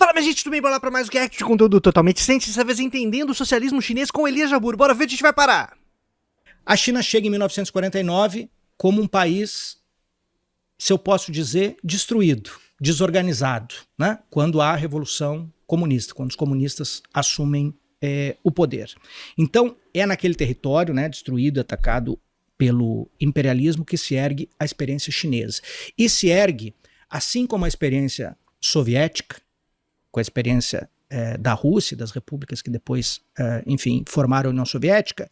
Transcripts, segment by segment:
Fala, minha gente, tudo bem? Bora lá pra mais um react de conteúdo totalmente sem, dessa vez entendendo o socialismo chinês com Elias Jabbour. Bora ver onde a gente vai parar. A China chega em 1949 como um país, se eu posso dizer, destruído, desorganizado, né? Quando há a Revolução Comunista, quando os comunistas assumem o poder. Então, é naquele território, né, destruído, atacado pelo imperialismo, que se ergue a experiência chinesa. E se ergue, assim como a experiência soviética, com a experiência da Rússia, das repúblicas que depois, enfim, formaram a União Soviética,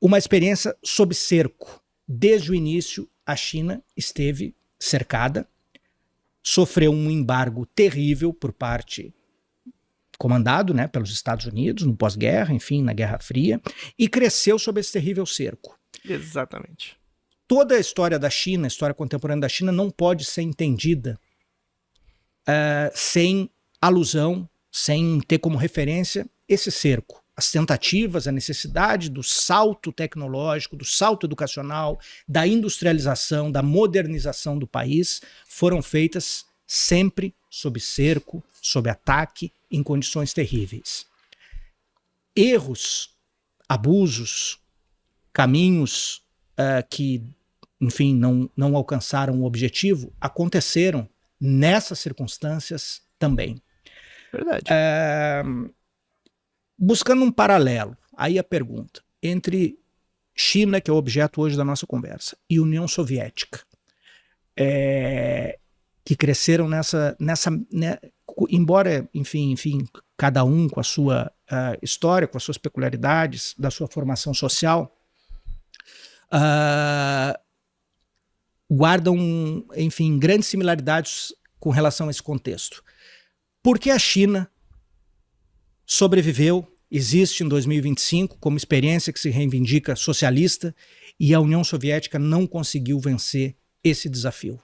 uma experiência sob cerco. Desde o início, a China esteve cercada, sofreu um embargo terrível por parte, comandado, né, pelos Estados Unidos, no pós-guerra, enfim, na Guerra Fria, e cresceu sob esse terrível cerco. Exatamente. Toda a história da China, a história contemporânea da China, não pode ser entendida sem alusão, sem ter como referência esse cerco. As tentativas, a necessidade do salto tecnológico, do salto educacional, da industrialização, da modernização do país, foram feitas sempre sob cerco, sob ataque, em condições terríveis. Erros, abusos, caminhos que, enfim, não alcançaram o objetivo, aconteceram nessas circunstâncias também. Verdade. Buscando um paralelo, aí a pergunta, entre China, que é o objeto hoje da nossa conversa, e União Soviética, que cresceram nessa embora, enfim, cada um com a sua história, com as suas peculiaridades, da sua formação social, guardam, enfim, grandes similaridades com relação a esse contexto. Por que a China sobreviveu, existe em 2025 como experiência que se reivindica socialista, e a União Soviética não conseguiu vencer esse desafio?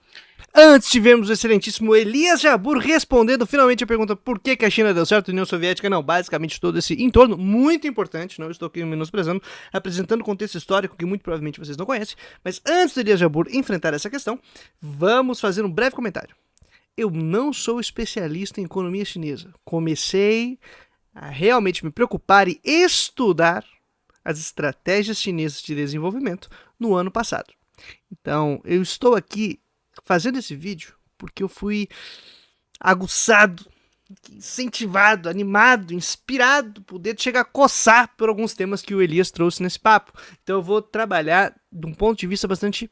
Antes tivemos o excelentíssimo Elias Jabbour respondendo finalmente a pergunta por que a China deu certo e a União Soviética não. Basicamente todo esse entorno, muito importante, não estou aqui menosprezando, apresentando o contexto histórico que muito provavelmente vocês não conhecem, mas antes do Elias Jabbour enfrentar essa questão, vamos fazer um breve comentário. Eu não sou especialista em economia chinesa. Comecei a realmente me preocupar e estudar as estratégias chinesas de desenvolvimento no ano passado. Então, eu estou aqui fazendo esse vídeo porque eu fui aguçado, incentivado, animado, inspirado, poder chegar a coçar por alguns temas que o Elias trouxe nesse papo. Então eu vou trabalhar de um ponto de vista bastante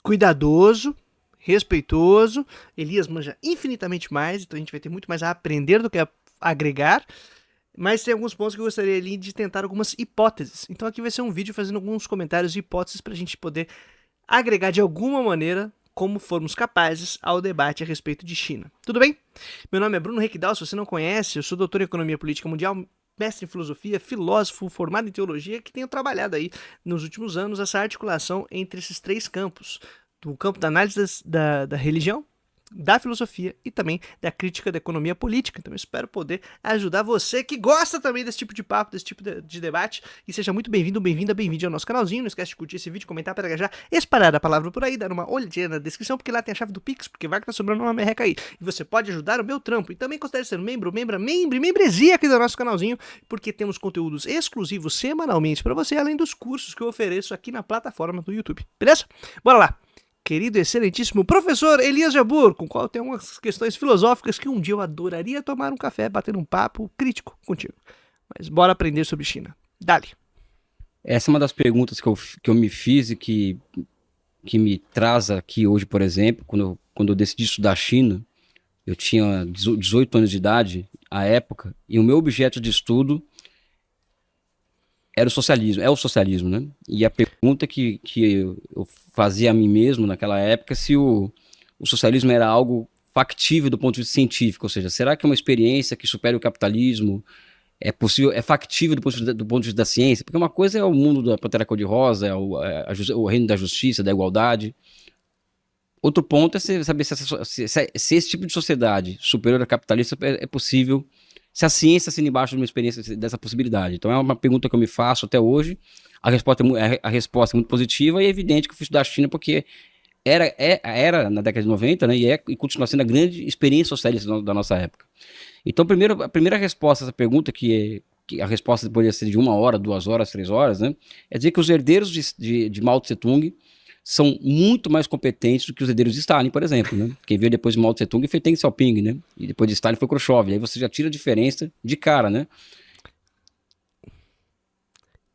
cuidadoso, respeitoso. Elias manja infinitamente mais, então a gente vai ter muito mais a aprender do que a agregar. Mas tem alguns pontos que eu gostaria ali de tentar algumas hipóteses. Então aqui vai ser um vídeo fazendo alguns comentários e hipóteses para a gente poder agregar de alguma maneira como formos capazes ao debate a respeito de China. Tudo bem? Meu nome é Bruno Requidal, se você não conhece, eu sou doutor em Economia Política Mundial, mestre em Filosofia, filósofo, formado em Teologia, que tenho trabalhado aí nos últimos anos essa articulação entre esses três campos, do campo da análise da religião, da filosofia e também da crítica da economia política. Então eu espero poder ajudar você que gosta também desse tipo de papo, desse tipo de debate, e seja muito bem-vindo, bem-vinda, bem-vindo ao nosso canalzinho. Não esquece de curtir esse vídeo, comentar, pegar já, espalhar a palavra por aí, dar uma olhadinha na descrição, porque lá tem a chave do Pix, porque vai que tá sobrando uma merreca aí. E você pode ajudar o meu trampo, e também considere ser membresia aqui do nosso canalzinho, porque temos conteúdos exclusivos semanalmente para você, além dos cursos que eu ofereço aqui na plataforma do YouTube. Beleza? Bora lá! Querido, excelentíssimo professor Elias Jabbour, com o qual eu tenho umas questões filosóficas que um dia eu adoraria tomar um café, bater um papo crítico contigo. Mas bora aprender sobre China. Dali. Essa é uma das perguntas que eu me fiz e que me traz aqui hoje, por exemplo, quando eu decidi estudar China. Eu tinha 18 anos de idade, à época, e o meu objeto de estudo era o socialismo, né? E a pergunta que eu fazia a mim mesmo naquela época, se o socialismo era algo factível do ponto de vista científico, ou seja, será que é uma experiência que supera o capitalismo? É possível, é factível do ponto de vista da ciência? Porque uma coisa é o mundo da Pantera Cor-de-Rosa, o reino da justiça, da igualdade. Outro ponto é saber se esse tipo de sociedade superior ao capitalista é possível, se a ciência assina embaixo de uma experiência dessa possibilidade. Então é uma pergunta que eu me faço até hoje. A resposta é muito positiva, e é evidente que eu fui estudar a China porque era na década de 90, né, e continua sendo a grande experiência socialista da nossa época. Então, a primeira resposta a essa pergunta, que a resposta poderia ser de 1 hora, 2 horas, 3 horas, né, é dizer que os herdeiros de Mao Tse-tung são muito mais competentes do que os herdeiros de Stalin, por exemplo, né? Quem veio depois de Mao Tse-tung foi Deng Xiaoping, né? E depois de Stalin foi Khrushchev. Aí você já tira a diferença de cara, né?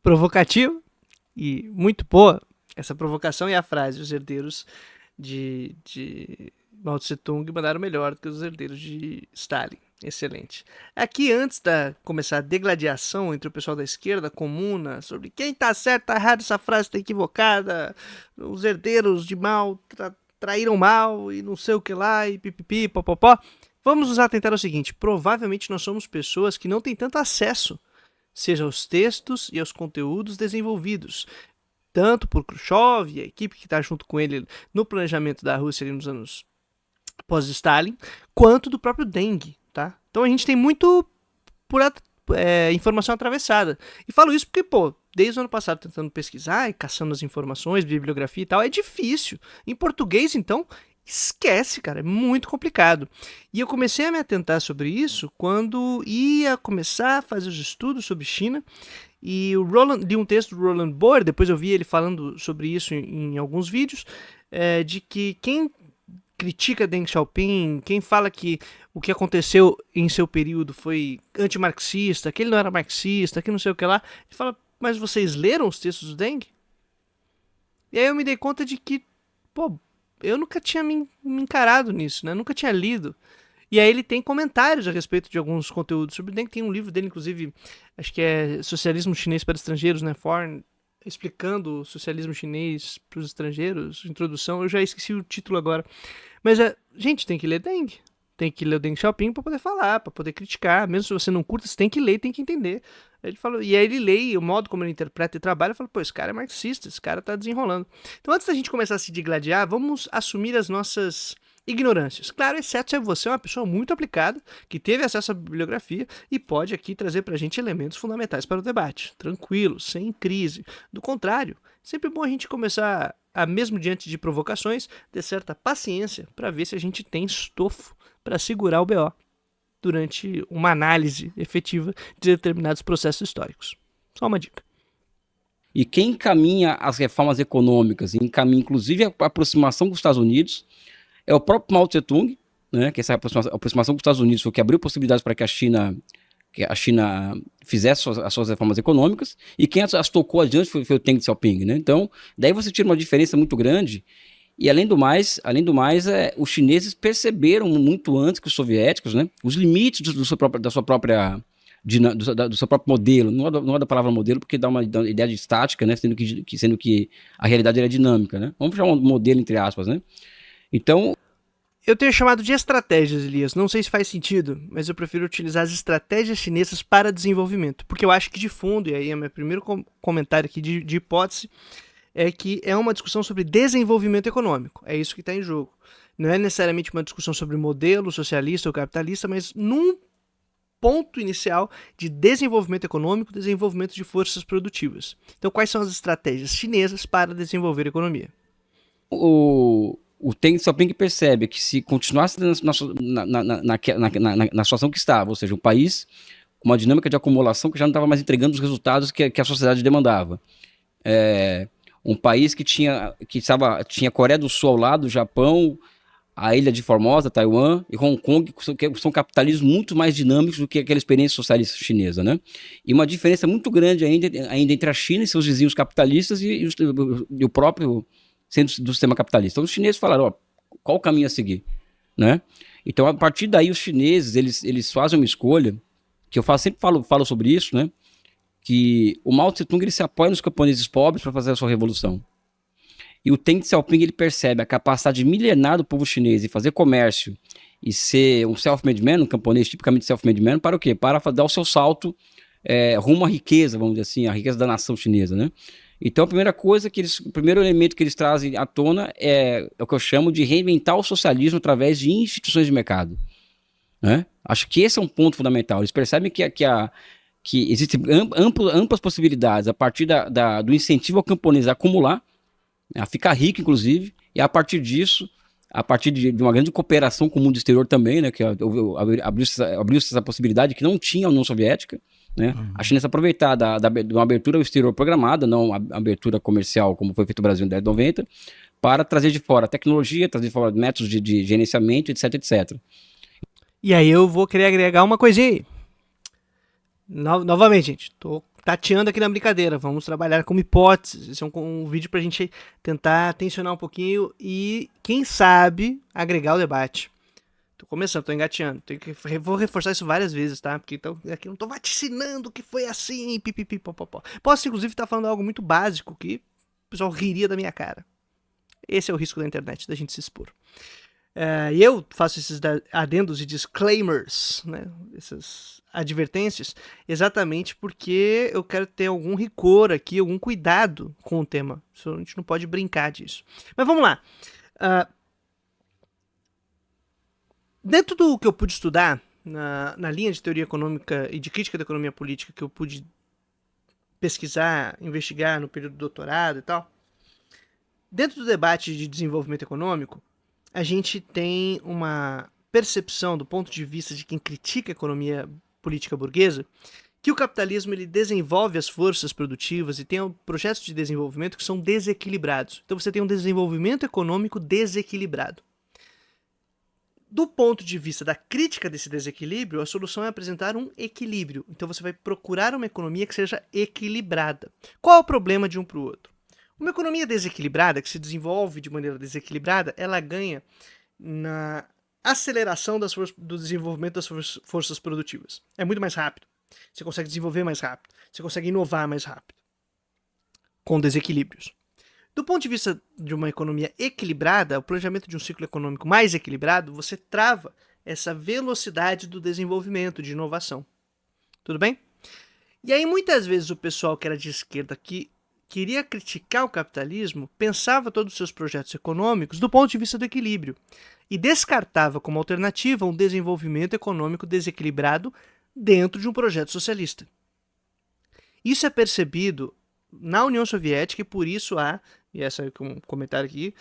Provocativo e muito boa essa provocação e a frase: os herdeiros de Mao Tse Tung mandaram melhor do que os herdeiros de Stalin. Excelente. Aqui, antes de começar a degladiação entre o pessoal da esquerda comuna sobre quem tá certo, tá errado, essa frase tá equivocada, os herdeiros de Mao traíram Mao e não sei o que lá, e pipipi, popopó, vamos nos atentar ao seguinte: provavelmente nós somos pessoas que não têm tanto acesso, seja aos textos e aos conteúdos desenvolvidos, tanto por Khrushchev e a equipe que está junto com ele no planejamento da Rússia ali nos anos pós-Stalin, quanto do próprio Deng, tá? Então a gente tem muito informação atravessada. E falo isso porque, desde o ano passado tentando pesquisar e caçando as informações, bibliografia e tal, é difícil. Em português, então, esquece, cara, é muito complicado. E eu comecei a me atentar sobre isso quando ia começar a fazer os estudos sobre China. E li um texto do Roland Bohr, depois eu vi ele falando sobre isso em alguns vídeos, de que quem critica Deng Xiaoping, quem fala que o que aconteceu em seu período foi antimarxista, que ele não era marxista, que não sei o que lá, ele fala: mas vocês leram os textos do Deng? E aí eu me dei conta de que, eu nunca tinha me encarado nisso, né? Nunca tinha lido. E aí ele tem comentários a respeito de alguns conteúdos sobre o Deng. Tem um livro dele, inclusive, acho que é Socialismo Chinês para Estrangeiros, né? Foreign, explicando o socialismo chinês para os estrangeiros, introdução. Eu já esqueci o título agora. Mas, gente, tem que ler Deng. Tem que ler o Deng Xiaoping para poder falar, para poder criticar. Mesmo se você não curta, você tem que ler, tem que entender. Ele falou, e aí ele lê, e o modo como ele interpreta e trabalha, fala: esse cara é marxista, esse cara tá desenrolando. Então, antes da gente começar a se digladiar, vamos assumir as nossas ignorâncias. Claro, exceto se você é uma pessoa muito aplicada, que teve acesso à bibliografia e pode aqui trazer pra gente elementos fundamentais para o debate. Tranquilo, sem crise. Do contrário, sempre bom a gente começar, mesmo diante de provocações, ter certa paciência para ver se a gente tem estofo para segurar o BO durante uma análise efetiva de determinados processos históricos. Só uma dica. E quem encaminha as reformas econômicas, e encaminha inclusive a aproximação com os Estados Unidos, é o próprio Mao Tse-tung, né, que essa aproximação com os Estados Unidos foi o que abriu possibilidades para que a China fizesse as suas reformas econômicas, e quem as tocou adiante foi o Deng Xiaoping, né? Então, daí você tira uma diferença muito grande, e além do mais, os chineses perceberam muito antes que os soviéticos, né, os limites do seu próprio modelo. Não é da palavra modelo, porque dá uma ideia de estática, né, sendo que a realidade é dinâmica, né? Vamos chamar um modelo entre aspas, né? Então, eu tenho chamado de estratégias, Elias. Não sei se faz sentido, mas eu prefiro utilizar as estratégias chinesas para desenvolvimento. Porque eu acho que de fundo, e aí é meu primeiro comentário aqui de hipótese, é que é uma discussão sobre desenvolvimento econômico. É isso que está em jogo. Não é necessariamente uma discussão sobre modelo socialista ou capitalista, mas num ponto inicial de desenvolvimento econômico, desenvolvimento de forças produtivas. Então, quais são as estratégias chinesas para desenvolver a economia? O Deng Xiaoping percebe que se continuasse na situação que estava, ou seja, um país com uma dinâmica de acumulação que já não estava mais entregando os resultados que a sociedade demandava. Um país que tinha Coreia do Sul ao lado, Japão, a ilha de Formosa, Taiwan e Hong Kong, que são capitalismos muito mais dinâmicos do que aquela experiência socialista chinesa, né? E uma diferença muito grande ainda entre a China e seus vizinhos capitalistas e o próprio centro do sistema capitalista. Então os chineses falaram: qual o caminho a seguir, né? Então a partir daí os chineses eles fazem uma escolha, que eu sempre falo sobre isso, né? Que o Mao Tse-tung ele se apoia nos camponeses pobres para fazer a sua revolução. E o Deng Xiaoping ele percebe a capacidade milenar do povo chinês em fazer comércio e ser um self-made man, um camponês tipicamente self-made man, para o quê? Para dar o seu salto rumo à riqueza, vamos dizer assim, a riqueza da nação chinesa, né? Então a primeira coisa o primeiro elemento que eles trazem à tona é o que eu chamo de reinventar o socialismo através de instituições de mercado, né? Acho que esse é um ponto fundamental. Eles percebem que existem amplas possibilidades a partir do incentivo ao camponês a acumular, a ficar rica, inclusive, e a partir disso, a partir de uma grande cooperação com o mundo exterior também, né, que abriu-se essa possibilidade que não tinha a União Soviética, né, a China se aproveitar de uma abertura ao exterior programada, não a abertura comercial como foi feito no Brasil em 1990, para trazer de fora tecnologia, trazer de fora métodos de gerenciamento, etc, etc. E aí eu vou querer agregar uma coisinha aí. Novamente, gente, tô tateando aqui na brincadeira, vamos trabalhar como hipóteses. Esse é um vídeo pra gente tentar tensionar um pouquinho e, quem sabe, agregar o debate. Tô começando, tô engateando. Vou reforçar isso várias vezes, tá? Porque aqui eu não tô vaticinando que foi assim, pipipi, popopó. Posso, inclusive, estar falando algo muito básico que o pessoal riria da minha cara. Esse é o risco da internet, da gente se expor. E eu faço esses adendos e disclaimers, né, essas advertências, exatamente porque eu quero ter algum rigor aqui, algum cuidado com o tema. A gente não pode brincar disso. Mas vamos lá. Dentro do que eu pude estudar, na linha de teoria econômica e de crítica da economia política que eu pude pesquisar, investigar no período do doutorado e tal, dentro do debate de desenvolvimento econômico, a gente tem uma percepção do ponto de vista de quem critica a economia política burguesa, que o capitalismo ele desenvolve as forças produtivas e tem projetos de desenvolvimento que são desequilibrados. Então você tem um desenvolvimento econômico desequilibrado. Do ponto de vista da crítica desse desequilíbrio, a solução é apresentar um equilíbrio. Então você vai procurar uma economia que seja equilibrada. Qual é o problema de um para o outro? Uma economia desequilibrada, que se desenvolve de maneira desequilibrada, ela ganha na aceleração do desenvolvimento das forças produtivas. É muito mais rápido. Você consegue desenvolver mais rápido. Você consegue inovar mais rápido. Com desequilíbrios. Do ponto de vista de uma economia equilibrada, o planejamento de um ciclo econômico mais equilibrado, você trava essa velocidade do desenvolvimento, de inovação. Tudo bem? E aí muitas vezes o pessoal que era de esquerda que queria criticar o capitalismo, pensava todos os seus projetos econômicos do ponto de vista do equilíbrio e descartava como alternativa um desenvolvimento econômico desequilibrado dentro de um projeto socialista. Isso é percebido na União Soviética e por isso há, e essa é um comentário aqui,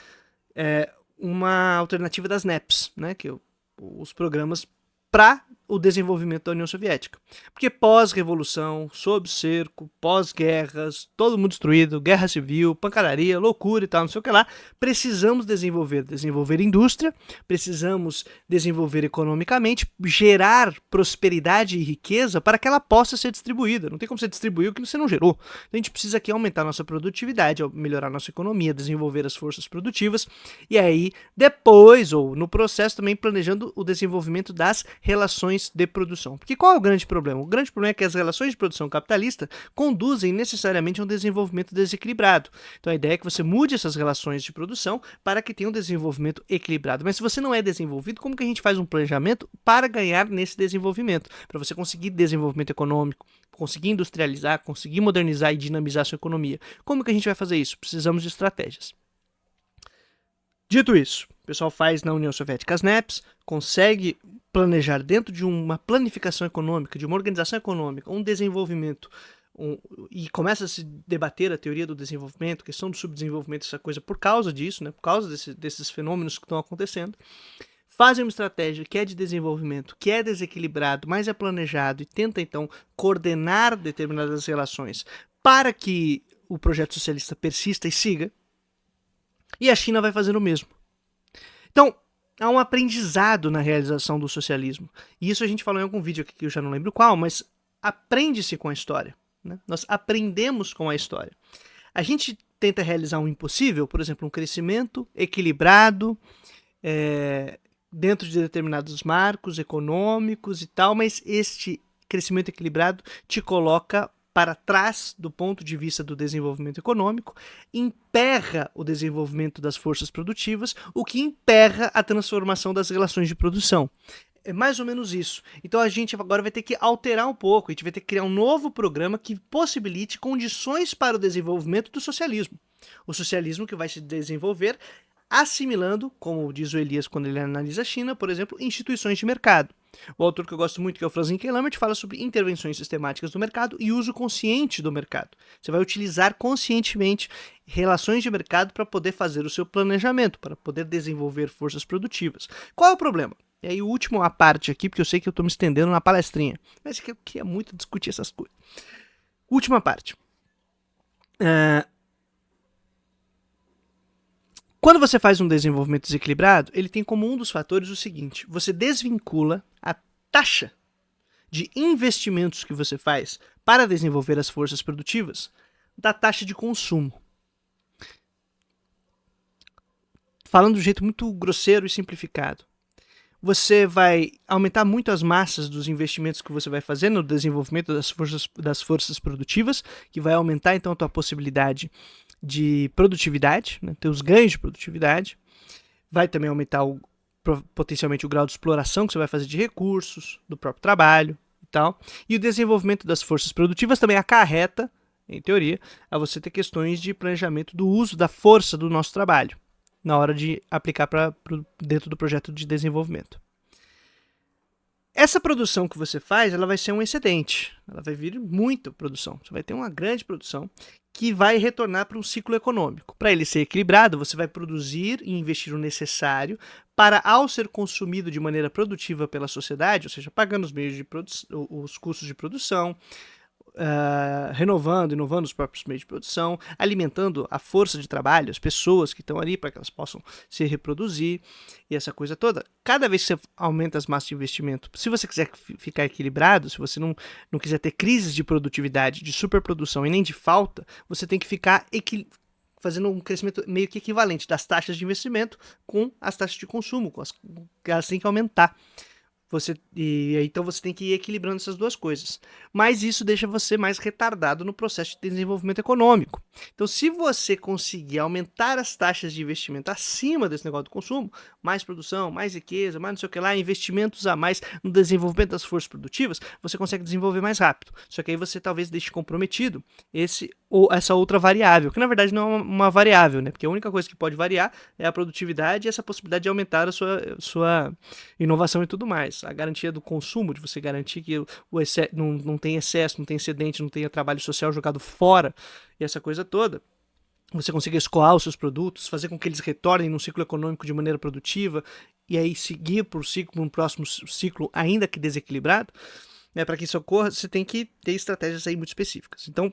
uma alternativa das NEPs, né, que os programas para o desenvolvimento da União Soviética. Porque pós-revolução, sob cerco, pós-guerras, todo mundo destruído, guerra civil, pancadaria, loucura e tal, não sei o que lá, precisamos desenvolver indústria, precisamos desenvolver economicamente, gerar prosperidade e riqueza para que ela possa ser distribuída. Não tem como você distribuir o que você não gerou. Então a gente precisa aqui aumentar nossa produtividade, melhorar nossa economia, desenvolver as forças produtivas e aí depois, ou no processo também planejando o desenvolvimento das relações de produção. Porque qual é o grande problema? O grande problema é que as relações de produção capitalista conduzem necessariamente a um desenvolvimento desequilibrado. Então a ideia é que você mude essas relações de produção para que tenha um desenvolvimento equilibrado. Mas se você não é desenvolvido, como que a gente faz um planejamento para ganhar nesse desenvolvimento? Para você conseguir desenvolvimento econômico, conseguir industrializar, conseguir modernizar e dinamizar a sua economia. Como que a gente vai fazer isso? Precisamos de estratégias. Dito isso, o pessoal faz na União Soviética as NEPs, consegue planejar dentro de uma planificação econômica, de uma organização econômica, um desenvolvimento, e começa a se debater a teoria do desenvolvimento, questão do subdesenvolvimento, essa coisa, por causa disso, né, por causa desses fenômenos que estão acontecendo, fazem uma estratégia que é de desenvolvimento, que é desequilibrado, mas é planejado e tenta, então, coordenar determinadas relações para que o projeto socialista persista e siga, e a China vai fazer o mesmo. Então, há um aprendizado na realização do socialismo. E isso a gente falou em algum vídeo aqui que eu já não lembro qual, mas aprende-se com a história. Né? Nós aprendemos com a história. A gente tenta realizar um impossível, por exemplo, um crescimento equilibrado, dentro de determinados marcos econômicos e tal, mas este crescimento equilibrado te coloca para trás do ponto de vista do desenvolvimento econômico, emperra o desenvolvimento das forças produtivas, o que emperra a transformação das relações de produção. É mais ou menos isso. Então a gente agora vai ter que alterar um pouco, a gente vai ter que criar um novo programa que possibilite condições para o desenvolvimento do socialismo. O socialismo que vai se desenvolver assimilando, como diz o Elias quando ele analisa a China, por exemplo, instituições de mercado. O autor que eu gosto muito, que é o Franz Lambert, fala sobre intervenções sistemáticas do mercado e uso consciente do mercado. Você vai utilizar conscientemente relações de mercado para poder fazer o seu planejamento, para poder desenvolver forças produtivas. Qual é o problema? E aí, o último a parte aqui, porque eu sei que eu estou me estendendo na palestrinha, mas é que eu queria muito discutir essas coisas. Última parte. Quando você faz um desenvolvimento desequilibrado, ele tem como um dos fatores o seguinte: você desvincula a taxa de investimentos que você faz para desenvolver as forças produtivas da taxa de consumo. Falando de um jeito muito grosseiro e simplificado, você vai aumentar muito as massas dos investimentos que você vai fazer no desenvolvimento das forças produtivas, que vai aumentar então a tua possibilidade de produtividade, né, teus ganhos de produtividade. Vai também aumentar potencialmente o grau de exploração que você vai fazer de recursos, do próprio trabalho e tal. E o desenvolvimento das forças produtivas também acarreta, em teoria, a você ter questões de planejamento do uso da força do nosso trabalho na hora de aplicar dentro do projeto de desenvolvimento. Essa produção que você faz, ela vai ser um excedente. Ela vai vir muita produção. Você vai ter uma grande produção que vai retornar para um ciclo econômico. Para ele ser equilibrado, você vai produzir e investir o necessário para, ao ser consumido de maneira produtiva pela sociedade, ou seja, pagando os custos de produção, inovando os próprios meios de produção, alimentando a força de trabalho, as pessoas que estão ali para que elas possam se reproduzir e essa coisa toda. Cada vez que você aumenta as massas de investimento, se você quiser ficar equilibrado, se você não quiser ter crises de produtividade, de superprodução e nem de falta, você tem que ficar fazendo um crescimento meio que equivalente das taxas de investimento com as taxas de consumo, elas têm que aumentar. Então você tem que ir equilibrando essas duas coisas. Mas isso deixa você mais retardado no processo de desenvolvimento econômico. Então, se você conseguir aumentar as taxas de investimento acima desse negócio do consumo, mais produção, mais riqueza, mais não sei o que lá, investimentos a mais no desenvolvimento das forças produtivas, você consegue desenvolver mais rápido. Só que aí você talvez deixe comprometido essa outra variável, que na verdade não é uma variável, né? Porque a única coisa que pode variar é a produtividade e essa possibilidade de aumentar a sua inovação e tudo mais. A garantia do consumo, de você garantir que não tem excesso, não tem excedente, não tenha trabalho social jogado fora e essa coisa toda. Você consegue escoar os seus produtos, fazer com que eles retornem no ciclo econômico de maneira produtiva e aí seguir para um próximo ciclo, ainda que desequilibrado. Para que isso ocorra, você tem que ter estratégias aí muito específicas. Então,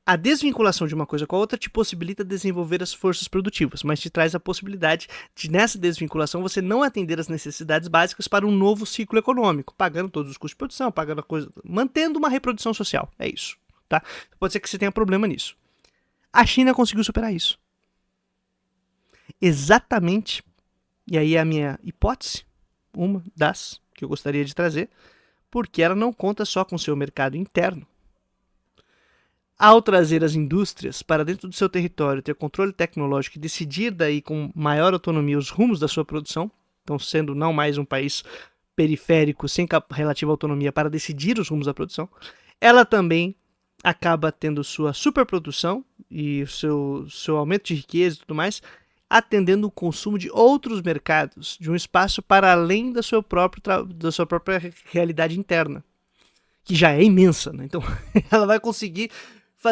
a desvinculação de uma coisa com a outra te possibilita desenvolver as forças produtivas, mas te traz a possibilidade de, nessa desvinculação, você não atender as necessidades básicas para um novo ciclo econômico, pagando todos os custos de produção, pagando a coisa, mantendo uma reprodução social. É isso, tá? Pode ser que você tenha problema nisso. A China conseguiu superar isso. Exatamente, e aí é a minha hipótese, uma das que eu gostaria de trazer, porque ela não conta só com o seu mercado interno. Ao trazer as indústrias para dentro do seu território, ter controle tecnológico e decidir daí com maior autonomia os rumos da sua produção, então sendo não mais um país periférico sem relativa autonomia para decidir os rumos da produção, ela também acaba tendo sua superprodução e o seu aumento de riqueza e tudo mais, atendendo o consumo de outros mercados, de um espaço para além da sua própria realidade interna, que já é imensa, né? Então ela vai conseguir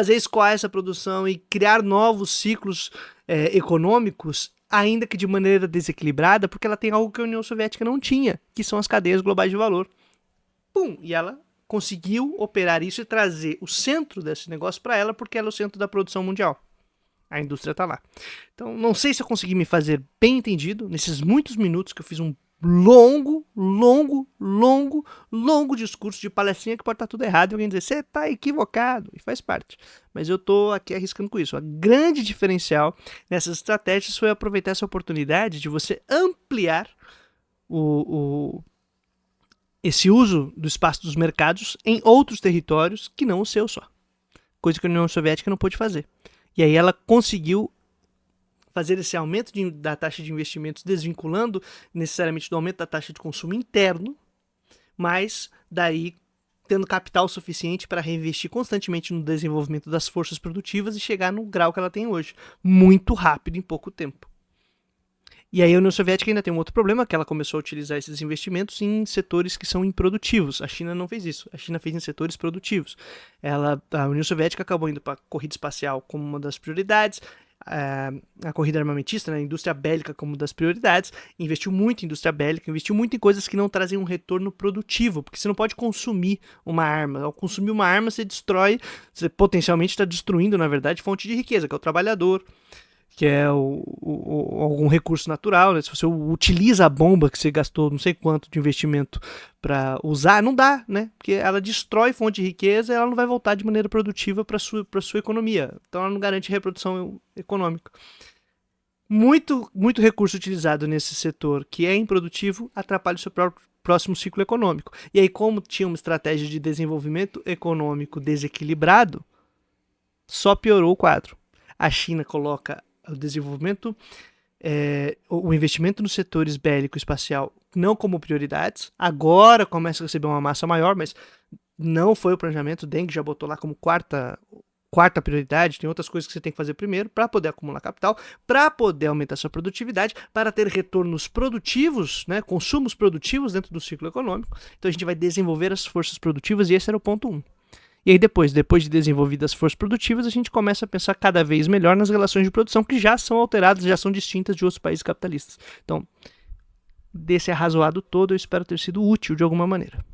escoar essa produção e criar novos ciclos econômicos, ainda que de maneira desequilibrada, porque ela tem algo que a União Soviética não tinha, que são as cadeias globais de valor. E ela conseguiu operar isso e trazer o centro desse negócio para ela, porque ela é o centro da produção mundial. A indústria está lá. Então, não sei se eu consegui me fazer bem entendido nesses muitos minutos que eu fiz um longo discurso de palestrinha que pode estar tudo errado e alguém dizer, você está equivocado, e faz parte. Mas eu estou aqui arriscando com isso. A grande diferencial nessas estratégias foi aproveitar essa oportunidade de você ampliar esse uso do espaço dos mercados em outros territórios que não o seu só. Coisa que a União Soviética não pôde fazer. E aí ela conseguiu fazer esse aumento da taxa de investimentos desvinculando necessariamente do aumento da taxa de consumo interno, mas daí tendo capital suficiente para reinvestir constantemente no desenvolvimento das forças produtivas e chegar no grau que ela tem hoje, muito rápido, em pouco tempo. E aí a União Soviética ainda tem um outro problema, que ela começou a utilizar esses investimentos em setores que são improdutivos. A China não fez isso. A China fez em setores produtivos. A União Soviética acabou indo para a corrida espacial como uma das prioridades, a corrida armamentista, né, a indústria bélica como uma das prioridades, investiu muito em indústria bélica, investiu muito em coisas que não trazem um retorno produtivo, porque você não pode consumir uma arma. Ao consumir uma arma, você destrói, você potencialmente está destruindo, na verdade, fonte de riqueza, que é o trabalhador, que é algum recurso natural, né? Se você utiliza a bomba que você gastou não sei quanto de investimento para usar, não dá, né? Porque ela destrói fonte de riqueza e ela não vai voltar de maneira produtiva para sua economia. Então ela não garante reprodução econômica. Muito recurso utilizado nesse setor que é improdutivo atrapalha o seu próximo ciclo econômico. E aí, como tinha uma estratégia de desenvolvimento econômico desequilibrado, só piorou o quadro. A China coloca o desenvolvimento, o investimento nos setores bélico e espacial não como prioridades. Agora começa a receber uma massa maior, mas não foi o planejamento. O Deng já botou lá como quarta prioridade. Tem outras coisas que você tem que fazer primeiro para poder acumular capital, para poder aumentar sua produtividade, para ter retornos produtivos, né, consumos produtivos dentro do ciclo econômico. Então a gente vai desenvolver as forças produtivas e esse era o ponto 1. E aí depois de desenvolvidas as forças produtivas, a gente começa a pensar cada vez melhor nas relações de produção que já são alteradas, já são distintas de outros países capitalistas. Então, desse arrazoado todo, eu espero ter sido útil de alguma maneira.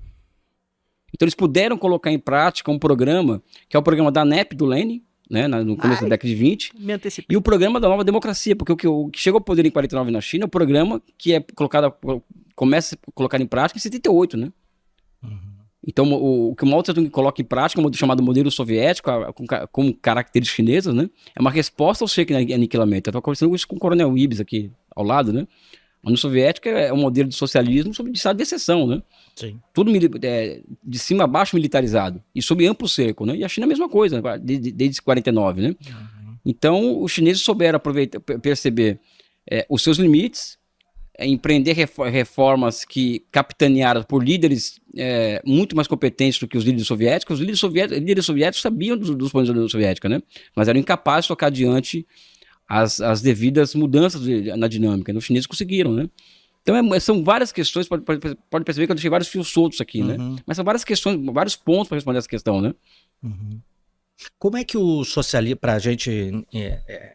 Então eles puderam colocar em prática um programa, que é o programa da NEP do Lenin, né, no começo da década de 20, me antecipei. E o programa da Nova Democracia, porque o que chegou ao poder em 49 na China é o programa que começa a colocar em prática em 78, né? Então, o que o Mao Tse-tung coloca em prática, chamado modelo soviético, com características chinesas, né? É uma resposta ao cerco e aniquilamento. Eu estava conversando com o Coronel Ibis aqui ao lado, né? A União Soviética é um modelo de socialismo sob estado de exceção, né? Sim. Tudo de cima a baixo militarizado e sob amplo cerco, né? E a China é a mesma coisa, desde 49, né? Então, os chineses souberam perceber os seus limites, empreender reformas capitaneadas por líderes muito mais competentes do que os líderes soviéticos. Os líderes soviéticos sabiam dos planos da União Soviética, né? Mas eram incapazes de tocar adiante as devidas mudanças na dinâmica. Os chineses conseguiram, né? Então são várias questões, pode perceber que eu deixei vários fios soltos aqui, né? Mas são várias questões, vários pontos para responder essa questão, né? Como é que o socialismo, para a gente,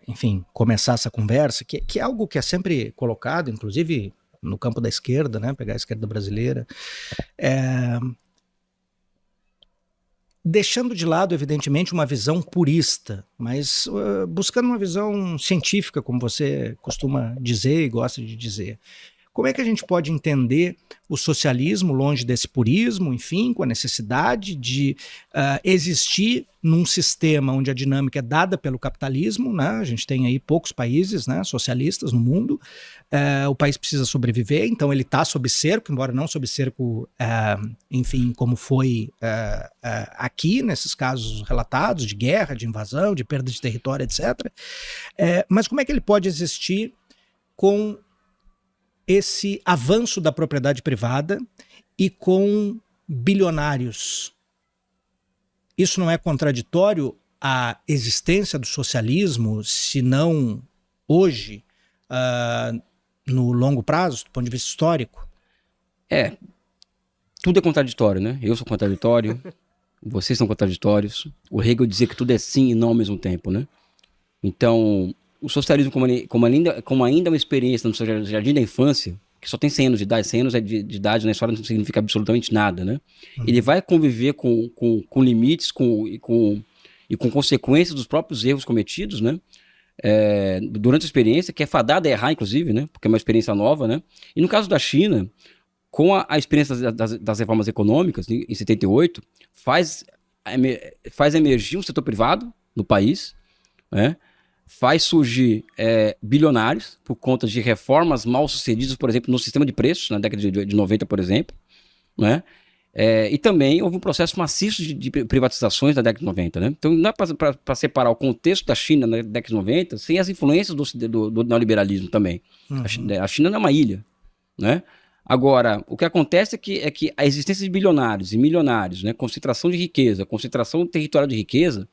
enfim, começar essa conversa, que é algo que é sempre colocado, inclusive no campo da esquerda, né, pegar a esquerda brasileira, deixando de lado, evidentemente, uma visão purista, mas buscando uma visão científica, como você costuma dizer e gosta de dizer. Como é que a gente pode entender o socialismo longe desse purismo, enfim, com a necessidade de existir num sistema onde a dinâmica é dada pelo capitalismo, né? A gente tem aí poucos países, né, socialistas no mundo, o país precisa sobreviver, então ele está sob cerco, embora não sob cerco, enfim, como foi aqui, nesses casos relatados, de guerra, de invasão, de perda de território, etc. Mas como é que ele pode existir com esse avanço da propriedade privada e com bilionários? Isso não é contraditório à existência do socialismo, se não hoje, no longo prazo, do ponto de vista histórico? Tudo é contraditório, né? Eu sou contraditório, vocês são contraditórios. O Hegel dizia que tudo é sim e não ao mesmo tempo, né? Então, o socialismo, como ainda é uma experiência no seu jardim da infância, que só tem 100 anos de idade, 100 anos de idade na história não significa absolutamente nada, né? Ele vai conviver com limites e com consequências dos próprios erros cometidos, né? Durante a experiência, que é fadada a errar, inclusive, né? Porque é uma experiência nova, né? E no caso da China, com a experiência das reformas econômicas, em 78, faz emergir um setor privado no país, né? Faz surgir bilionários por conta de reformas mal sucedidas, por exemplo, no sistema de preços, na década de 90, por exemplo, né? E também houve um processo maciço de privatizações na década de 90, né? Então não é para separar o contexto da China na década de 90 sem as influências do neoliberalismo também. A China não é uma ilha, né? Agora, o que acontece é que a existência de bilionários e milionários, né, concentração de riqueza, concentração territorial de riqueza,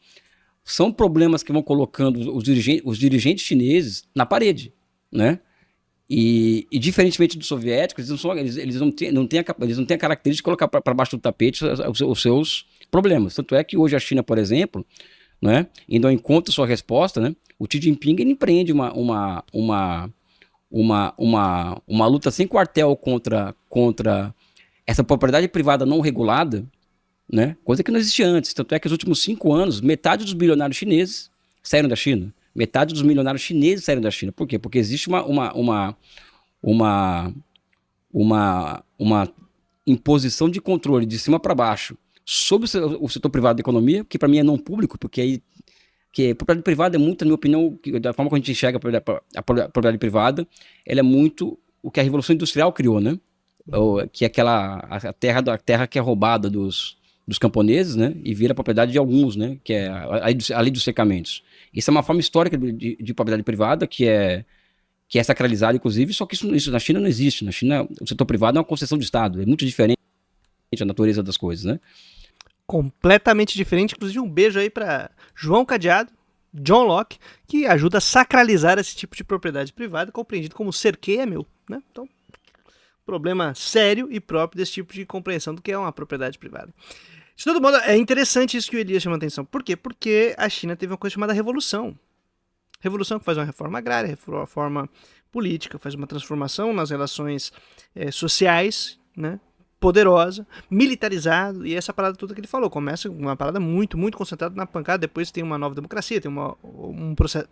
são problemas que vão colocando os dirigentes chineses na parede, né? E diferentemente dos soviéticos, eles não têm a característica de colocar para baixo do tapete os seus problemas. Tanto é que hoje a China, por exemplo, né, indo ao encontro da sua resposta, né, o Xi Jinping ele empreende uma luta sem quartel contra essa propriedade privada não regulada, né, coisa que não existia antes. Tanto é que nos últimos 5 anos, metade dos bilionários chineses saíram da China. Metade dos milionários chineses saíram da China. Por quê? Porque existe uma imposição de controle de cima para baixo sobre o setor privado da economia, que para mim é não público, porque aí que a propriedade privada é muito, na minha opinião, da forma que a gente enxerga a propriedade privada, ela é muito o que a Revolução Industrial criou, né? Que é a terra que é roubada dos camponeses, né? E vira propriedade de alguns, né? Que é a lei dos cercamentos. Isso é uma forma histórica de propriedade privada que é sacralizada, inclusive, só que isso na China não existe. Na China, o setor privado é uma concessão do Estado, é muito diferente a natureza das coisas, né? Completamente diferente, inclusive um beijo aí para João Cadeado, John Locke, que ajuda a sacralizar esse tipo de propriedade privada, compreendido como cerquei é meu, né? Então, problema sério e próprio desse tipo de compreensão do que é uma propriedade privada. De todo modo, é interessante isso que o Elias chama a atenção. Por quê? Porque a China teve uma coisa chamada revolução. Revolução que faz uma reforma agrária, reforma política, faz uma transformação nas relações sociais, né? Poderosa, militarizado, e essa parada toda que ele falou, começa uma parada muito, muito concentrada na pancada, depois tem uma nova democracia, tem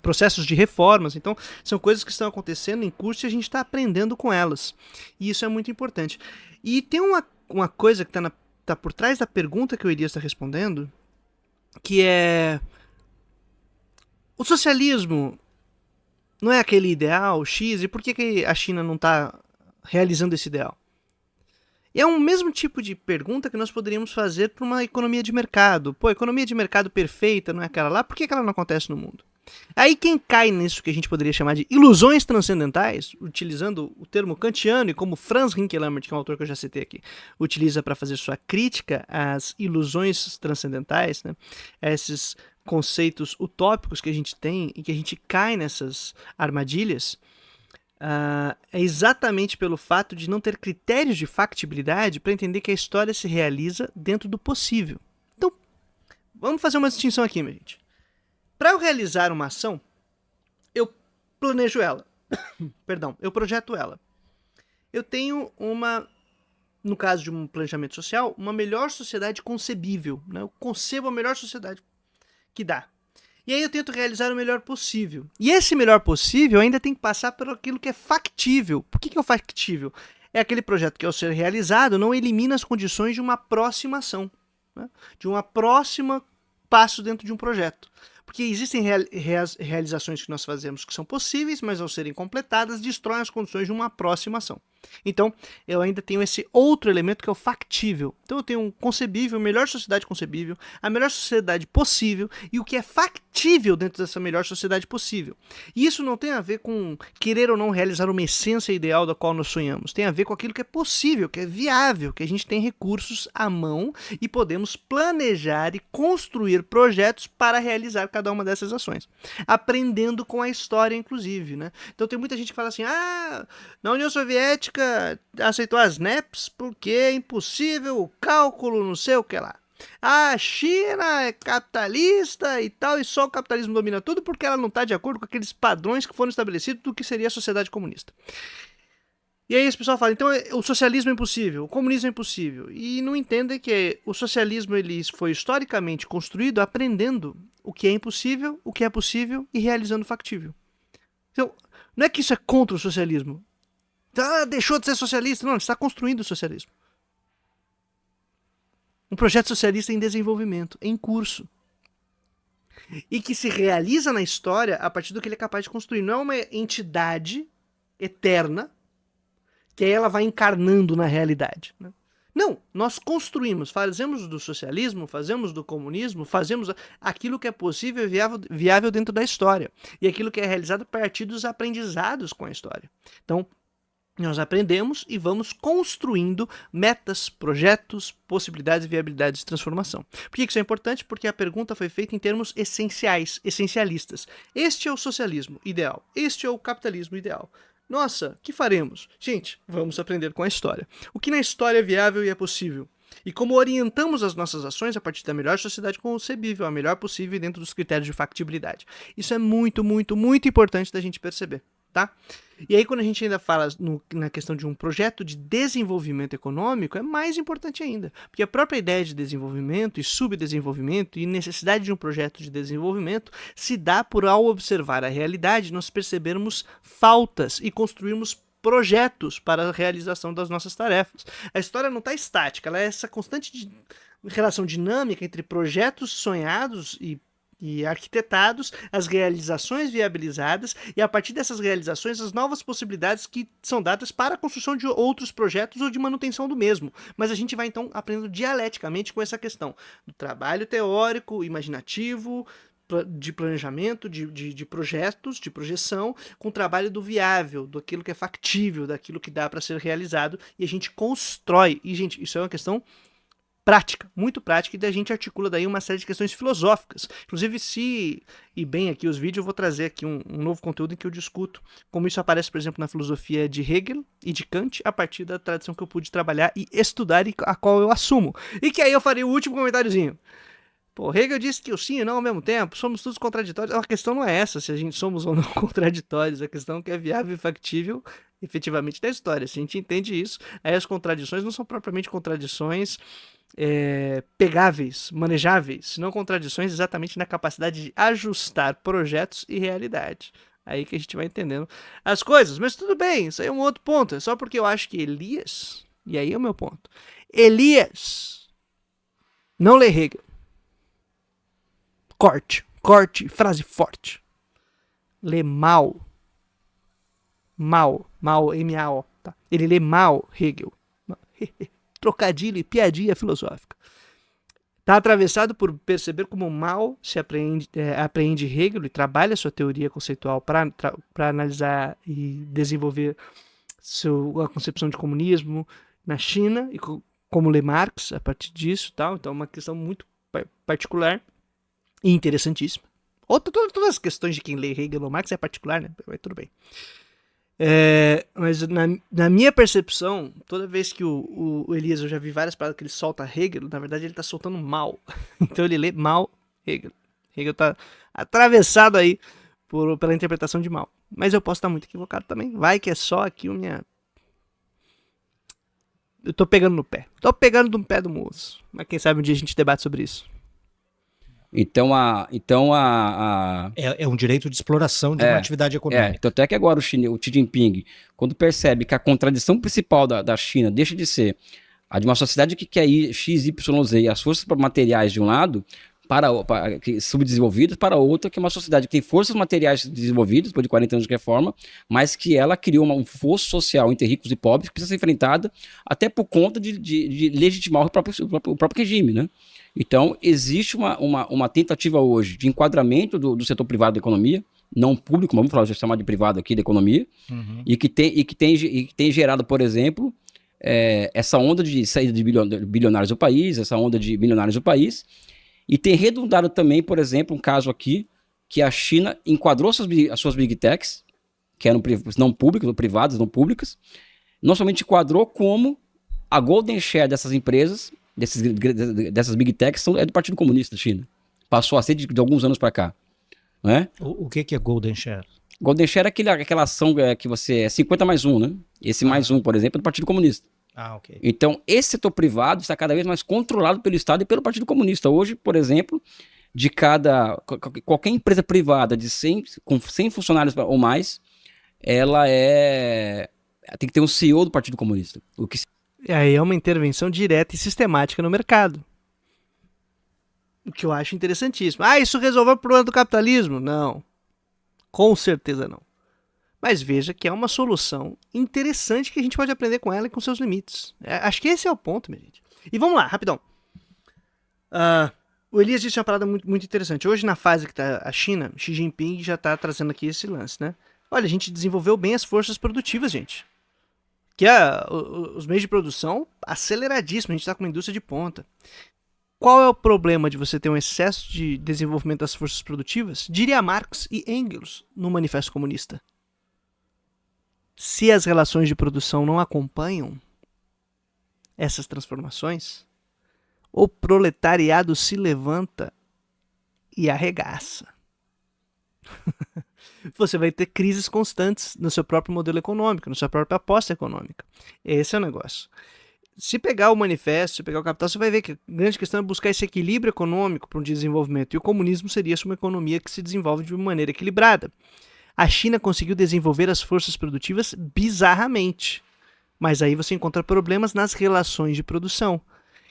processos de reformas, então são coisas que estão acontecendo em curso e a gente está aprendendo com elas, e isso é muito importante. E tem uma coisa que tá por trás da pergunta que o Elias está respondendo, que é: o socialismo não é aquele ideal X, e por que a China não está realizando esse ideal? E é o mesmo tipo de pergunta que nós poderíamos fazer para uma economia de mercado. Pô, economia de mercado perfeita, não é aquela lá? Por que ela não acontece no mundo? Aí quem cai nisso que a gente poderia chamar de ilusões transcendentais, utilizando o termo kantiano, e como Franz Rinkelhammer, que é um autor que eu já citei aqui, utiliza para fazer sua crítica às ilusões transcendentais, né? Esses conceitos utópicos que a gente tem e que a gente cai nessas armadilhas, é exatamente pelo fato de não ter critérios de factibilidade para entender que a história se realiza dentro do possível. Então, vamos fazer uma distinção aqui, minha gente. Para eu realizar uma ação, eu planejo ela. Perdão, eu projeto ela. Eu tenho no caso de um planejamento social, uma melhor sociedade concebível, né? Eu concebo a melhor sociedade que dá. E aí eu tento realizar o melhor possível. E esse melhor possível ainda tem que passar por aquilo que é factível. Por que é o factível? É aquele projeto que, ao ser realizado, não elimina as condições de uma próxima ação, né? De uma próxima passo dentro de um projeto. Porque existem realizações que nós fazemos que são possíveis, mas ao serem completadas, destroem as condições de uma próxima ação. Então, eu ainda tenho esse outro elemento que é o factível. Então, eu tenho um concebível, a melhor sociedade concebível, a melhor sociedade possível e o que é factível dentro dessa melhor sociedade possível. E isso não tem a ver com querer ou não realizar uma essência ideal da qual nós sonhamos. Tem a ver com aquilo que é possível, que é viável, que a gente tem recursos à mão e podemos planejar e construir projetos para realizar cada uma dessas ações. Aprendendo com a história, inclusive, né? Então, tem muita gente que fala assim, na União Soviética aceitou as NEPs porque é impossível o cálculo, não sei o que lá. A China é capitalista e tal, e só o capitalismo domina tudo porque ela não está de acordo com aqueles padrões que foram estabelecidos do que seria a sociedade comunista. E aí esse pessoal fala, então o socialismo é impossível, o comunismo é impossível. E não entendem que o socialismo ele foi historicamente construído aprendendo o que é impossível, o que é possível e realizando o factível. Então, não é que isso é contra o socialismo. Deixou de ser socialista. Não, ele está construindo o socialismo. Um projeto socialista em desenvolvimento, em curso. E que se realiza na história a partir do que ele é capaz de construir. Não é uma entidade eterna que aí ela vai encarnando na realidade, né? Não, nós construímos, fazemos do socialismo, fazemos do comunismo, fazemos aquilo que é possível e viável dentro da história. E aquilo que é realizado a partir dos aprendizados com a história. Então, nós aprendemos e vamos construindo metas, projetos, possibilidades e viabilidades de transformação. Por que isso é importante? Porque a pergunta foi feita em termos essenciais, essencialistas. Este é o socialismo ideal. Este é o capitalismo ideal. Nossa, que faremos? Gente, vamos aprender com a história. O que na história é viável e é possível? E como orientamos as nossas ações a partir da melhor sociedade concebível, a melhor possível dentro dos critérios de factibilidade. Isso é muito, muito, muito importante da gente perceber, tá? E aí quando a gente ainda fala na questão de um projeto de desenvolvimento econômico, é mais importante ainda. Porque a própria ideia de desenvolvimento e subdesenvolvimento e necessidade de um projeto de desenvolvimento se dá por, ao observar a realidade, nós percebermos faltas e construirmos projetos para a realização das nossas tarefas. A história não está estática, ela é essa constante relação dinâmica entre projetos sonhados e arquitetados, as realizações viabilizadas e a partir dessas realizações as novas possibilidades que são dadas para a construção de outros projetos ou de manutenção do mesmo. Mas a gente vai então aprendendo dialeticamente com essa questão do trabalho teórico, imaginativo, de planejamento, de projetos, de projeção, com o trabalho do viável, daquilo que é factível, daquilo que dá para ser realizado, e a gente constrói. E, gente, isso é uma questão prática, muito prática, e a gente articula daí uma série de questões filosóficas. Inclusive, se ir bem aqui os vídeos, eu vou trazer aqui um novo conteúdo em que eu discuto como isso aparece, por exemplo, na filosofia de Hegel e de Kant, a partir da tradição que eu pude trabalhar e estudar e a qual eu assumo. E que aí eu farei o último comentáriozinho. Pô, Hegel disse que o sim e o não ao mesmo tempo, somos todos contraditórios. A questão não é essa, se a gente somos ou não contraditórios, a questão é que é viável e factível, efetivamente, da história. Se a gente entende isso, aí as contradições não são propriamente contradições pegáveis, manejáveis, senão contradições exatamente na capacidade de ajustar projetos e realidade. Aí que a gente vai entendendo as coisas, mas tudo bem, isso aí é um outro ponto, é só porque eu acho que Elias, e aí é o meu ponto, Elias não lê Hegel. Corte, frase forte. Lê mal, M-A-O, tá? Ele lê mal Hegel. Trocadilho e piadinha filosófica. Está atravessado por perceber como mal se apreende Hegel e trabalha sua teoria conceitual para analisar e desenvolver a concepção de comunismo na China, e como lê Marx a partir disso. Tal. Então é uma questão muito particular e interessantíssima. Todas as questões de quem lê Hegel ou Marx é particular, né? Mas tudo bem. Mas na minha percepção, toda vez que o Elias, eu já vi várias paradas que ele solta Hegel, na verdade ele tá soltando mal. Então ele lê mal Hegel. Hegel tá atravessado aí pela interpretação de mal. Mas eu posso estar muito equivocado também. Vai que é só aqui o minha... Eu tô pegando no pé. Tô pegando no pé do moço. Mas quem sabe um dia a gente debate sobre isso. Então É um direito de exploração de uma atividade econômica. Então até que agora o Xi Jinping, quando percebe que a contradição principal da China deixa de ser a de uma sociedade que quer ir XYZ e as forças materiais de um lado, subdesenvolvidas, para outra que é uma sociedade que tem forças materiais desenvolvidas, depois de 40 anos de reforma, mas que ela criou um fosso social entre ricos e pobres que precisa ser enfrentada até por conta de legitimar o próprio regime, né? Então, existe uma tentativa hoje de enquadramento do setor privado da economia, não público, vamos falar, chamar de privado aqui da economia, e que tem gerado, por exemplo, essa onda de saída de bilionários do país, essa onda de milionários do país, e tem redundado também, por exemplo, um caso aqui, que a China enquadrou as suas big techs, que eram não públicas, ou privadas, não públicas, não somente enquadrou como a golden share dessas empresas, dessas big techs, é do Partido Comunista da China. Passou a ser de alguns anos para cá. Né? O que é Golden Share? Golden Share é aquela ação que você é 50+1, né? Esse mais um, por exemplo, é do Partido Comunista. Ok. Então, esse setor privado está cada vez mais controlado pelo Estado e pelo Partido Comunista. Hoje, por exemplo, qualquer empresa privada com 100 funcionários ou mais, ela tem que ter um CEO do Partido Comunista. Aí é uma intervenção direta e sistemática no mercado. O que eu acho interessantíssimo. Isso resolveu o problema do capitalismo? Não. Com certeza não. Mas veja que é uma solução interessante que a gente pode aprender com ela e com seus limites. Acho que esse é o ponto, minha gente. E vamos lá, rapidão. O Elias disse uma parada muito, muito interessante. Hoje, na fase que está a China, Xi Jinping já está trazendo aqui esse lance, né? Olha, a gente desenvolveu bem as forças produtivas, gente. Que os meios de produção aceleradíssimos, a gente está com uma indústria de ponta. Qual é o problema de você ter um excesso de desenvolvimento das forças produtivas? Diria Marx e Engels no Manifesto Comunista. se as relações de produção não acompanham essas transformações, o proletariado se levanta e arregaça. Você vai ter crises constantes no seu próprio modelo econômico, na sua própria aposta econômica. Esse é o negócio. Se pegar o manifesto, se pegar o Capital, você vai ver que a grande questão é buscar esse equilíbrio econômico para um desenvolvimento. E o comunismo seria uma economia que se desenvolve de uma maneira equilibrada. A China conseguiu desenvolver as forças produtivas bizarramente. Mas aí você encontra problemas nas relações de produção.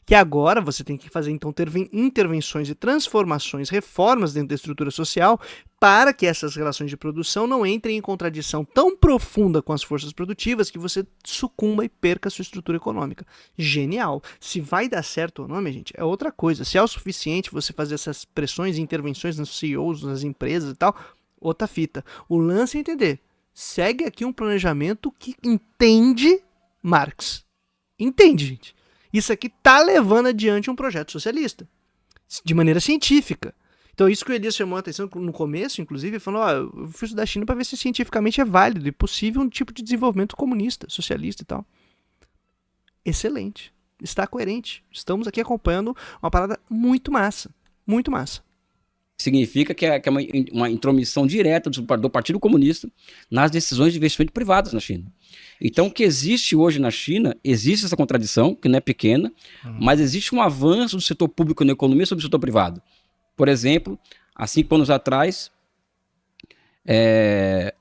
Que agora você tem que fazer, então, intervenções e transformações, reformas dentro da estrutura social, para que essas relações de produção não entrem em contradição tão profunda com as forças produtivas que você sucumba e perca a sua estrutura econômica. Genial. Se vai dar certo ou não, minha gente, é outra coisa. Se é o suficiente você fazer essas pressões e intervenções nos CEOs, nas empresas e tal, outra fita. O lance é entender. Segue aqui um planejamento que entende Marx. Entende, gente. Isso aqui tá levando adiante um projeto socialista, de maneira científica. Então isso que o Elias chamou a atenção no começo, inclusive, falou, eu fui estudar a China para ver se cientificamente é válido e possível um tipo de desenvolvimento comunista, socialista e tal. Excelente. Está coerente. Estamos aqui acompanhando uma parada muito massa. Muito massa. Significa que é uma intromissão direta do Partido Comunista nas decisões de investimento privadas na China. Então, o que existe hoje na China, existe essa contradição, que não é pequena, mas existe um avanço do setor público na economia sobre o setor privado. Por exemplo, há 5 anos atrás,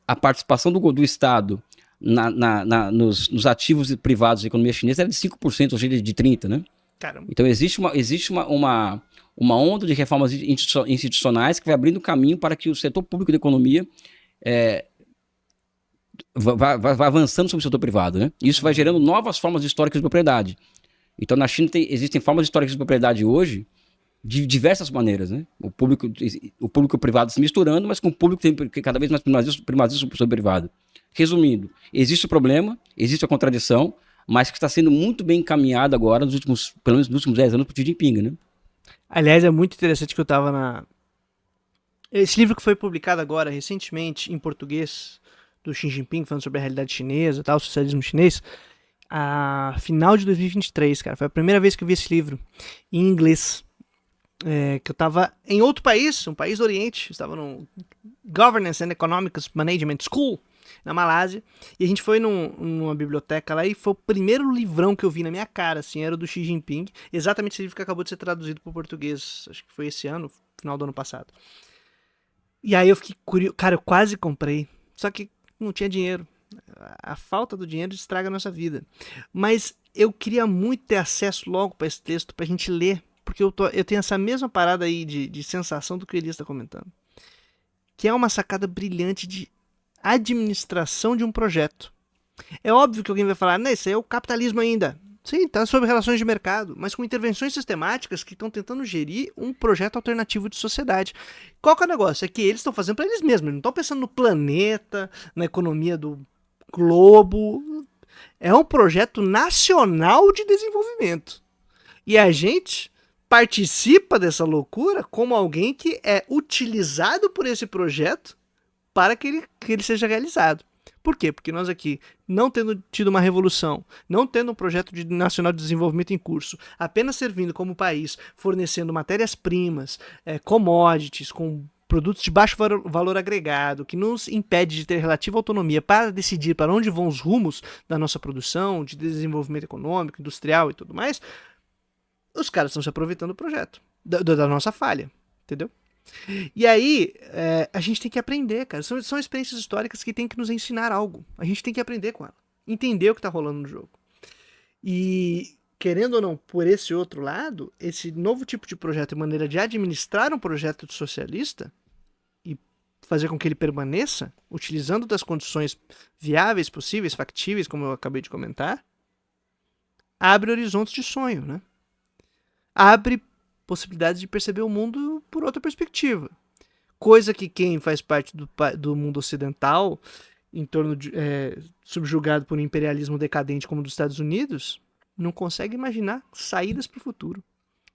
a participação do Estado nos ativos privados da economia chinesa era de 5%, hoje é de 30%, né? Caramba. Então, existe uma onda de reformas institucionais que vai abrindo caminho para que o setor público da economia vai avançando sobre o setor privado, né? Isso vai gerando novas formas históricas de propriedade. Então, na China existem formas históricas de propriedade hoje de diversas maneiras, né? O público e o privado se misturando, mas com o público que cada vez mais primazia sobre o privado. Resumindo, existe o problema, existe a contradição, mas que está sendo muito bem encaminhado agora, pelo menos nos últimos 10 anos, por Xi Jinping, né? Aliás, é muito interessante que eu tava Esse livro que foi publicado agora, recentemente, em português, do Xi Jinping, falando sobre a realidade chinesa, tal, o socialismo chinês, a final de 2023, cara, foi a primeira vez que eu vi esse livro em inglês. Que eu tava em outro país, um país do Oriente, estava no Governance and Economics Management School, na Malásia, e a gente foi numa biblioteca lá e foi o primeiro livrão que eu vi na minha cara, assim, era o do Xi Jinping, exatamente esse livro que acabou de ser traduzido para o português, acho que foi esse ano, final do ano passado. E aí eu fiquei curioso, cara, eu quase comprei, só que não tinha dinheiro. A falta do dinheiro estraga a nossa vida. Mas eu queria muito ter acesso logo para esse texto, pra gente ler, porque eu tenho essa mesma parada aí de sensação do que o Elias está comentando, que é uma sacada brilhante de administração de um projeto. É óbvio que alguém vai falar, não, isso aí é o capitalismo ainda. Sim, tá sobre relações de mercado, mas com intervenções sistemáticas que estão tentando gerir um projeto alternativo de sociedade. Qual que é o negócio? É que eles estão fazendo para eles mesmos, eles não estão pensando no planeta, na economia do globo. É um projeto nacional de desenvolvimento. E a gente participa dessa loucura como alguém que é utilizado por esse projeto para que ele seja realizado. Por quê? Porque nós aqui, não tendo tido uma revolução, não tendo um projeto nacional de desenvolvimento em curso, apenas servindo como país, fornecendo matérias-primas, commodities, com produtos de baixo valor agregado, que nos impede de ter relativa autonomia para decidir para onde vão os rumos da nossa produção, de desenvolvimento econômico, industrial e tudo mais, os caras estão se aproveitando do projeto, da nossa falha, entendeu? E aí, a gente tem que aprender, cara. São experiências históricas que tem que nos ensinar algo. A gente tem que aprender com ela. Entender o que tá rolando no jogo. E, querendo ou não, por esse outro lado, esse novo tipo de projeto e maneira de administrar um projeto socialista e fazer com que ele permaneça, utilizando das condições viáveis, possíveis, factíveis, como eu acabei de comentar, abre horizontes de sonho, né? Abre possibilidades de perceber o mundo por outra perspectiva. Coisa que quem faz parte do mundo ocidental, em torno de, subjugado por um imperialismo decadente como o dos Estados Unidos, não consegue imaginar saídas para o futuro.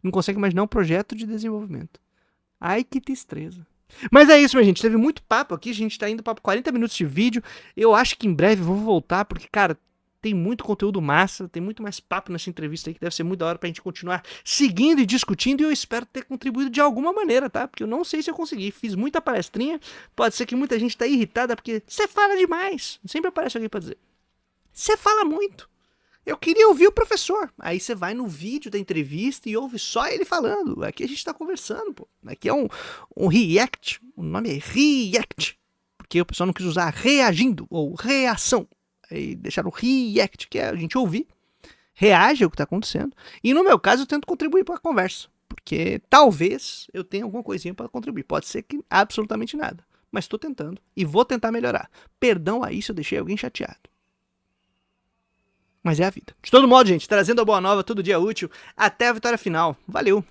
Não consegue imaginar um projeto de desenvolvimento. Ai, que tristeza. Mas é isso, minha gente. Teve muito papo aqui. A gente tá indo para 40 minutos de vídeo. Eu acho que em breve eu vou voltar, porque, cara, tem muito conteúdo massa, tem muito mais papo nessa entrevista aí, que deve ser muito da hora pra gente continuar seguindo e discutindo, e eu espero ter contribuído de alguma maneira, tá? Porque eu não sei se eu consegui. Fiz muita palestrinha, pode ser que muita gente tá irritada, porque você fala demais. Sempre aparece alguém pra dizer. Você fala muito. Eu queria ouvir o professor. Aí você vai no vídeo da entrevista e ouve só ele falando. Aqui a gente tá conversando, pô. Aqui é um react. O nome é react. Porque o pessoal não quis usar reagindo ou reação. Aí deixaram react, que é a gente ouvir, reage ao que tá acontecendo. E no meu caso eu tento contribuir para a conversa. Porque talvez eu tenha alguma coisinha para contribuir. Pode ser que absolutamente nada. Mas tô tentando. E vou tentar melhorar. Perdão aí se eu deixei alguém chateado. Mas é a vida. De todo modo, gente, trazendo a boa nova todo dia útil. Até a vitória final. Valeu!